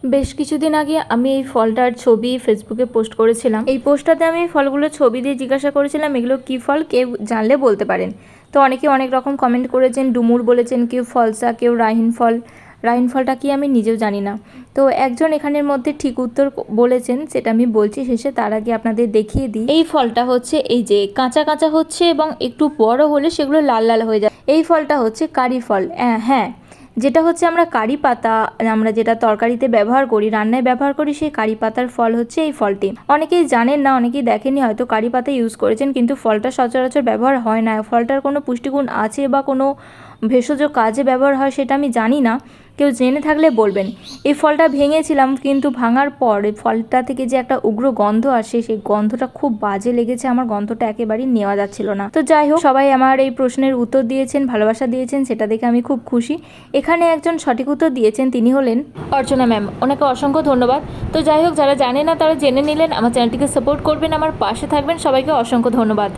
বেশ কিছুদিন আগে আমি এই ফলটার ছবি ফেসবুকে পোস্ট করেছিলাম। এই পোস্টটাতে আমি ফলগুলোর ছবি দিয়ে জিজ্ঞাসা করেছিলাম এগুলো কী ফল, কেউ জানলে বলতে পারেন। তো অনেকে অনেক রকম কমেন্ট করেছেন, ডুমুর বলেছেন, কেউ ফলসা, কেউ রাহিন ফল। রাহিন ফলটা কি আমি নিজেও জানি না। তো একজন এখানের মধ্যে ঠিক উত্তর বলেছেন, সেটা আমি বলছি শেষে। তার আগে আপনাদের দেখিয়ে দিই। এই ফলটা হচ্ছে এই যে কাঁচা কাঁচা হচ্ছে এবং একটু বড় হলে সেগুলো লাল লাল হয়ে যায়। এই ফলটা হচ্ছে কারি ফল। হ্যাঁ, যেটা হচ্ছে আমরা কারি পাতা, আমরা যেটা তরকারিতে ব্যবহার করি, রান্নায় ব্যবহার করি, সেই কারি পাতার ফল হচ্ছে এই ফলটি। অনেকেই জানেন না, অনেকেই দেখেননি, হয়তো কারি পাতা ইউজ করেছেন, কিন্তু ফলটা সচরাচর ব্যবহার হয় না। ফলটার কোনো পুষ্টিগুণ আছে বা কোনো ভেষজ কাজে ব্যবহার হয় সেটা আমি জানি না, কেউ জেনে থাকলে বলবেন। এই ফলটা ভেঙেছিলাম, কিন্তু ভাঙার পর এই ফলটা থেকে যে একটা উগ্র গন্ধ আসে, সেই গন্ধটা খুব বাজে লেগেছে আমার। গন্ধটা একেবারেই নেওয়া যাচ্ছিল না। তো যাই হোক, সবাই আমার এই প্রশ্নের উত্তর দিয়েছেন, ভালোবাসা দিয়েছেন, সেটা দেখে আমি খুব খুশি। এখানে একজন সঠিক উত্তর দিয়েছেন, তিনি হলেন অর্চনা ম্যাম। ওনাকে অসংখ্য ধন্যবাদ। তো যাই হোক, যারা জানে না তারা জেনে নিলেন। আমার চ্যানেলটিকে সাপোর্ট করবেন, আমার পাশে থাকবেন। সবাইকে অসংখ্য ধন্যবাদ।